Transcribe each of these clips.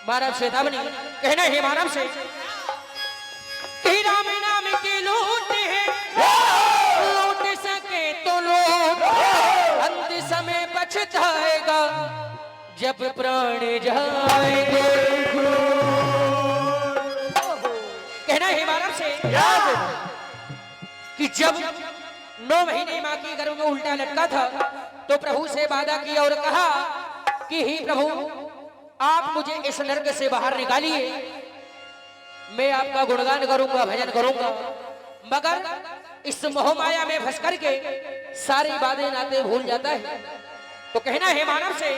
मानव से दामनी कहना है मानव से कि राम नाम की लूट है, लूट सके तो लूट, अंत समय पछताएगा जब प्राण जाएंगे। कहना है मानव से कि जब 9 महीने मां की गर्भ में उल्टा लटका था तो प्रभु से वादा किया और कहा कि हे प्रभु आप मुझे इस नरक से बाहर निकालिए, मैं आपका गुणगान करूंगा, भजन करूंगा, मगर इस मोह माया में फंस करके सारी बातें नाते भूल जाता है। तो कहना है मानव से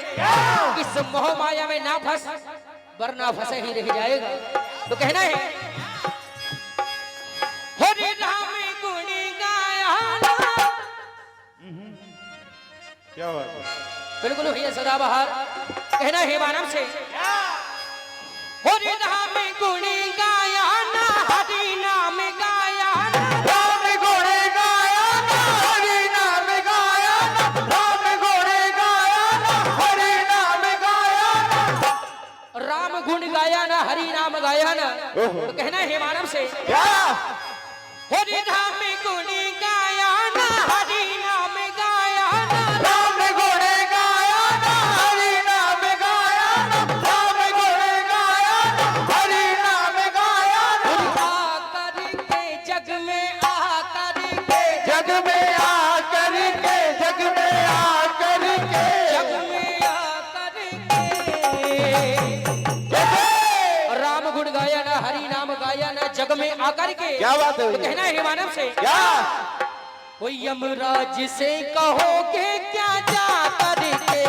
इस मोह माया में ना फंस, वरना फंसे ही रह जाएगा। तो कहना है हरे राम गुण गाया, क्या बात है, बिल्कुल भैया सदाबहार। कहना है मानव से हरि नाम गुण गाया ना, हरि नाम गाया ना, राम गुण गाया ना, हरि नाम गाया ना, राम गुण गाया ना, हरि नाम गाया ना, राम गुण गाया ना, हरि नाम गाया ना। तो कहना है मानव से क्या हरि नाम गुण गाया ना, हरि नाम गाया ना, राम गुण गाया ना, हरि नाम गाया ना, राम गुण गाया ना, हरि नाम गाया ना, आकर के जग में आकर के, जग में आकर के, जग में आकर के, जग में आकर के राम गुण गाया ना, हरि नाम गाया ना, जग में आकर के। क्या बात है, तो कहना है मानव से क्या वो यमराज से कहोगे क्या जा करके,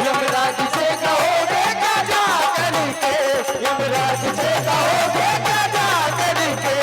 यमराज से कहोगे क्या जा करके, यमराज से कहोगे क्या जा करके,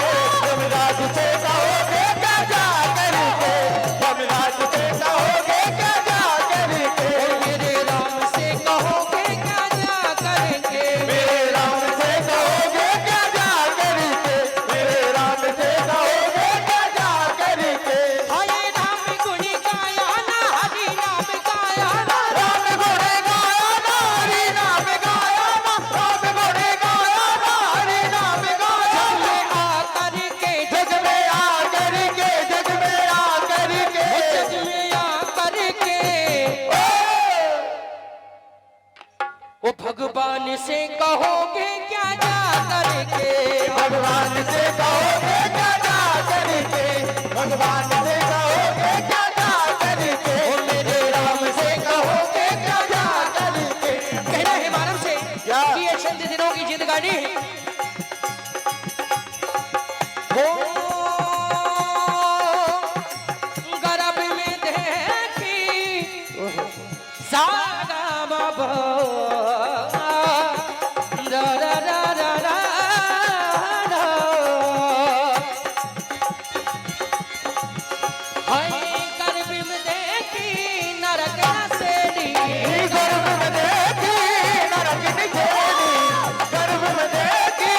यमराज से कहोगे क्या जा करके, यमराज से कहोगे क्या जा करके, मेरे राम से कहोगे क्या जा करके, मेरे राम से कहोगे क्या जा करके, मेरे राम से कहोगे क्या जा करके, हरे राम गुण गाया ना, हरि नाम गाया ना, राम गुण गाया ना, हरि नाम गाया ना, राम गुण गाया ना, हरि नाम गाया ना, आकर के जग में आकर के, जग में आकर के, जग में आकर के वो भगवान से कहोगे क्या जा करके, भगवान से कहोगे क्या जा करके, भगवान से कहोगे क्या जा करके, मेरे राम से कहोगे क्या जा करके, कहना है मानव से क्या? कि ये चंद दिनों की जिंदगानी है। हो गर्भ में देखी सागा बाबा रा रा रा रा रा रा। हाय गर्भ में देखी नरक सेड़ी, गर्भ में देखी नरक निछेड़ी, गर्भ में देखी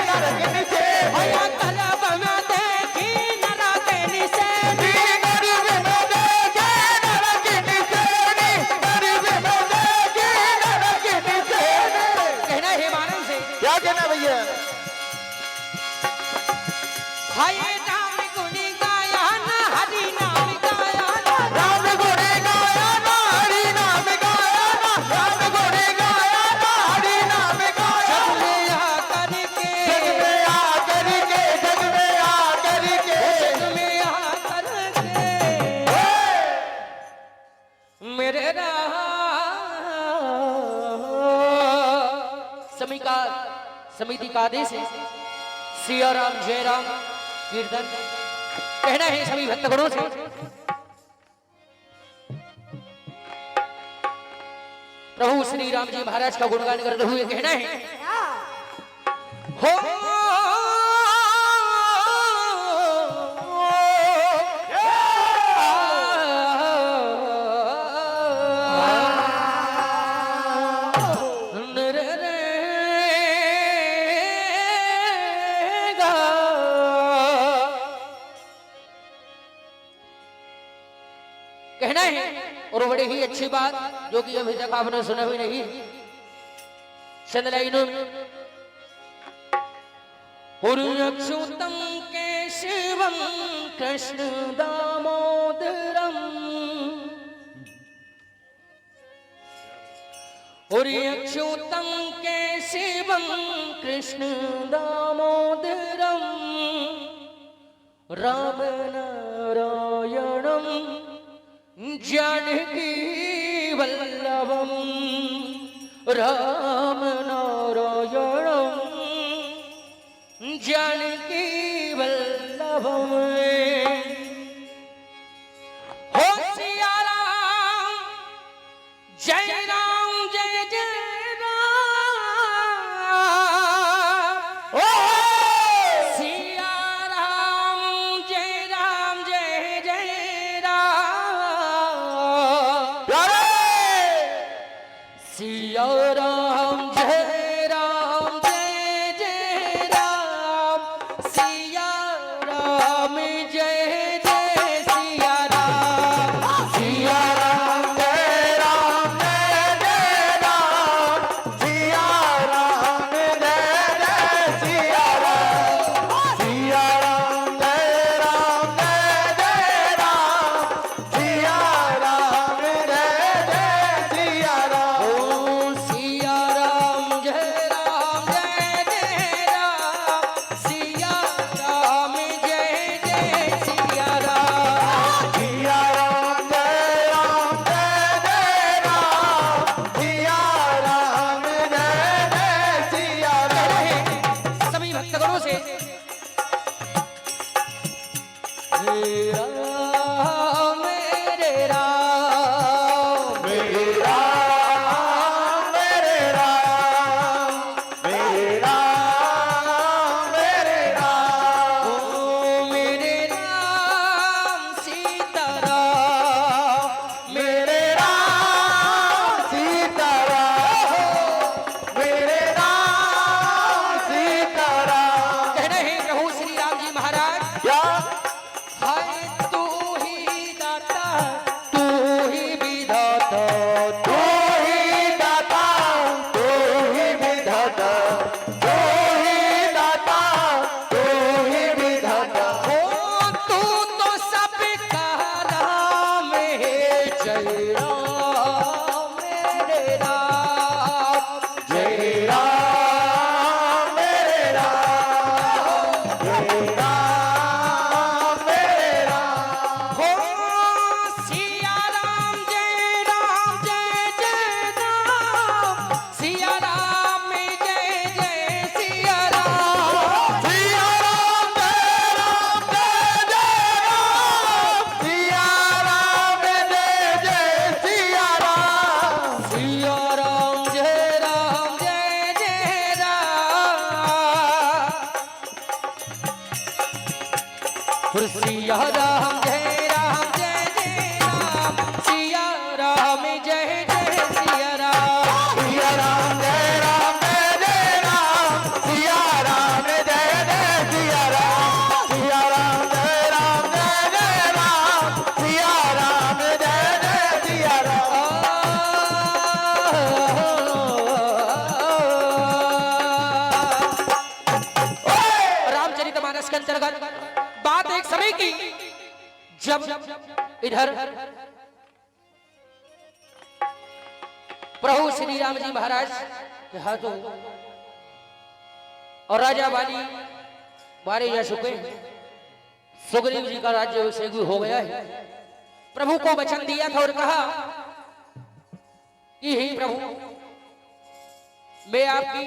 नरक निछेड़ी, हया कलब में देखी नरक निसेड़ी, गर्भ में देखी नरक निछेड़ी, गर्भ में देखी नरक निछेड़ी। कहना है मानव से क्या कहना भैया, हाय नाम गुण गाया ना, हरि नाम गाया ना, राम गुण गाया ना, हरि नाम गाया ना, राम गुण गाया ना, हरि नाम गाया जग ना, में आकर के, जग में आकर के, जग में आकर के, जग में आकर के मेरे राम समिति का आदेश है सिया राम जय राम कीर्तन कहना है सभी भक्तगणों से प्रभु श्री राम जी महाराज का गुणगान करते हुए कहना है हो कहना है। और बड़ी ही अच्छी बात जो कि अभी तक आपने सुना हुई नहीं, चंद लाइनों में अच्युतम केशवम कृष्ण दामोदरम, अच्युतम केशवम कृष्ण दामोदरम, राम नारायणम जानकी वल्लभम, राम नारायणम जानकी वल्लभम। हो सिया राम जय राम जय जय राम, ओ सिया राम जय जय राम, सिया राम जय सिया राम जय राम, सिया राम जय जय सिया राम, सिया राम जय राम जय जय राम, सिया राम जय जय सिया राम, सिया राम जय राम जय जय राम, सिया राम जय जय सिया राम। रामचरितमानस के अंतर्गत बात एक समय की, जब इधर प्रभु श्री राम जी महाराज के हाथों और राजा वाली मारे जा चुके, सुग्रीव जी का राज्य अभिषेक हो गया है। प्रभु को वचन दिया था और कहा कि हे प्रभु, मैं आपकी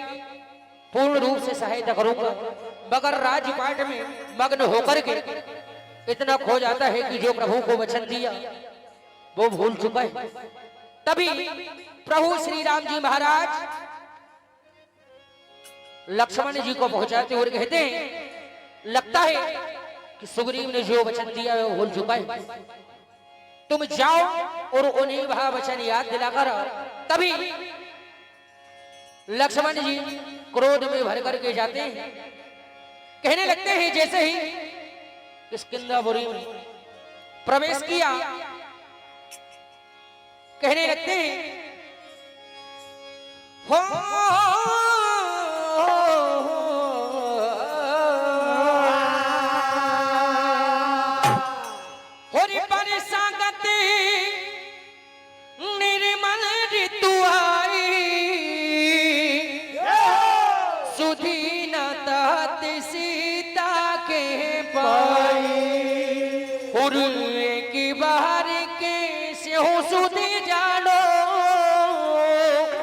पूर्ण रूप से सहायता करूंगा, मगर राजपाट में मग्न होकर के इतना खो जाता है कि जो प्रभु को वचन दिया वो भूल चुका है। तभी प्रभु श्री राम जी महाराज लक्ष्मण जी को पहुंचाते हुए कहते हैं, लगता है कि सुग्रीव ने जो वचन दिया वो भूल चुका है, तुम जाओ और उन्हें वह वचन याद दिलाकर। तभी लक्ष्मण जी क्रोध में भर करके जाते हैं, कहने लगते हैं जैसे ही किष्किंधापुरी में प्रवेश किया कहने लगते हैं हो होरी पर संगति निर्मल ऋतु आई सुधी न तात सीता के पाई और की बाहर के से हो सुधी जानो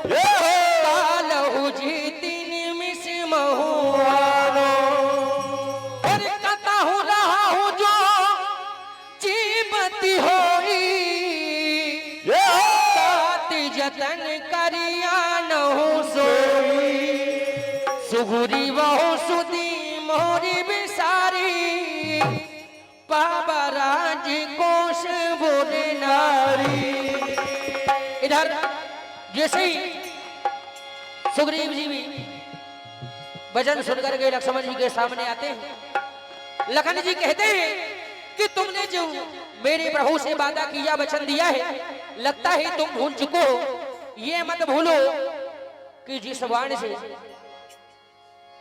कालहु जी तीन मिस महुआनो और कथा हो रहा हूँ जो जीवती होई तात जतन करिया न हो सोई सुगुरी बहु सुधी मोरी बिसारी बाबा राज कोश बोले नारी। इधर जैसे ही सुग्रीव जी भी भजन सुनकर के लक्ष्मण जी के सामने आते हैं। लखन जी कहते हैं कि तुमने जो मेरे प्रभु से वादा किया वचन दिया है लगता है तुम भूल चुको हो। ये मत भूलो कि जिस बाण से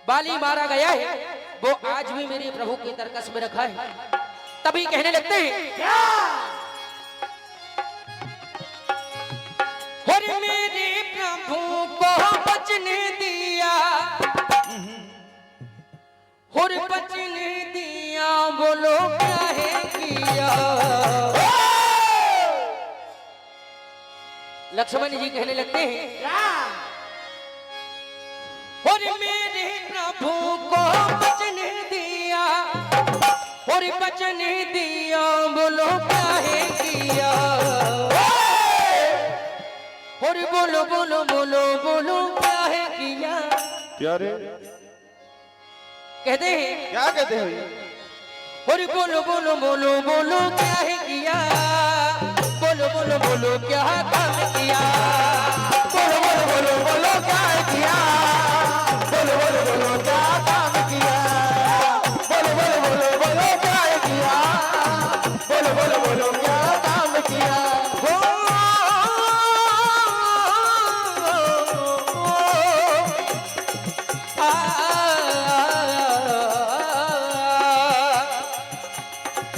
बाली मारा गया है वो आज भी मेरे प्रभु के तरकस में रखा है। तभी कहने लगते हैं और मेरे प्रभु को वचन दिया और वचन दिया बोलो क्या है किया। लक्ष्मण जी कहने लगते हैं और मेरे प्रभु को वचन दिया और वचन दिया बोलो क्या है किया। और बोलो बोलो बोलो बोलो क्या है किया। क्या रे कहते हैं क्या कहते हो ये? और बोलो बोलो बोलो बोलो क्या है किया। बोलो बोलो बोलो क्या काम किया। बोलो बोलो बोलो बोलो क्या किया। बोलो बोलो बोलो क्या काम किया। बोलो बोलो बोलो बोलो क्या किया। बोलो बोलो बोलो क्या काम किया।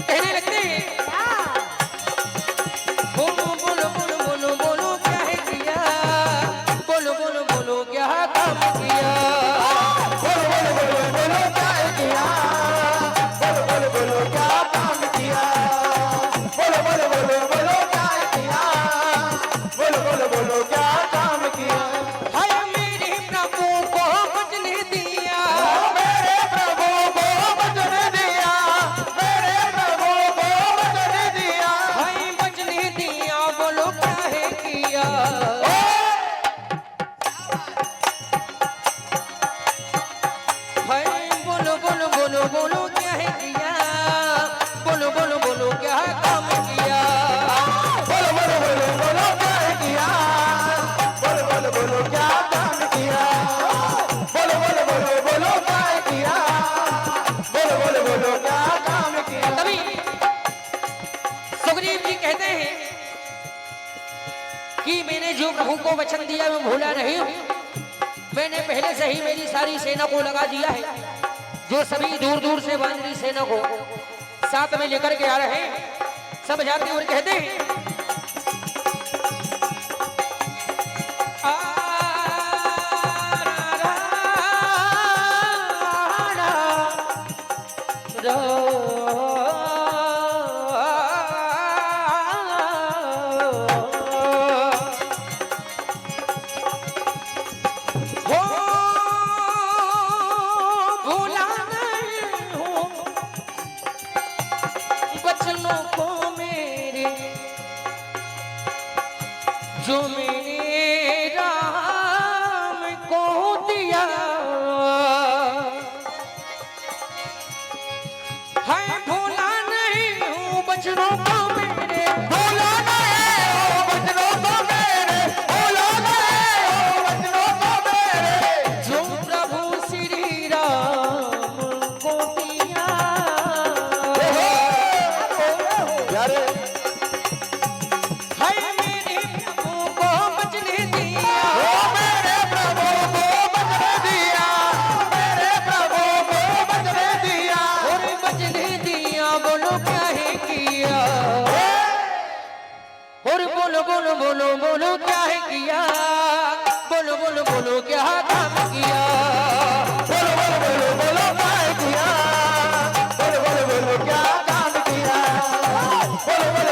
कहने लगते हैं बोलो बोलो बोलो बोलो बोलो क्या है किया। बोलो बोलो बोलो क्या काम किया। बोलो बोलो बोलो बोलो क्या किया। बोलो बोलो बोलो क्या काम किया। बोलो बोलो बोलो बोलो क्या किया। बोलो बोलो बोलो क्या काम किया। हाय मेरे प्रभु को वचन दिया। मेरे प्रभु को वचन दिया। मेरे प्रभु को वचन दिया। हाय वचन दिया बोलो क्या है किया। हाय बोलो बोलो बोलो बोलो क्या है किया। बोलो बोलो बोलो क्या काम किया। बोलो बोलो बोलो बोलो क्या किया। बोलो बोलो बोलो क्या काम किया। बोलो बोलो बोलो बोलो क्या किया। बोलो बोलो बोलो क्या काम किया। तभी सुग्रीव जी कहते हैं कि मैंने जो प्रभु को वचन दिया मैं भूला नहीं हूं। मैंने पहले से ही मेरी सारी सेना को लगा दिया है। जो सभी दूर दूर से वानरी सेना को साथ में लेकर के आ रहे हैं सब जाते और कहते हैं जो मैंने राम को दिया है भूला नहीं हूँ बचनों को मेरे। भूला नहीं हो बचनों को मेरे। भूला नहीं हो बचनों को मेरे। जो प्रभु श्री राम को दिया। यारे है मेरे बोलो बोलो बोलो क्या है किया, बोलो बोलो बोलो क्या काम किया, बोलो बोलो बोलो बोलो क्या किया, बोलो बोलो बोलो क्या काम किया, बोलो बोलो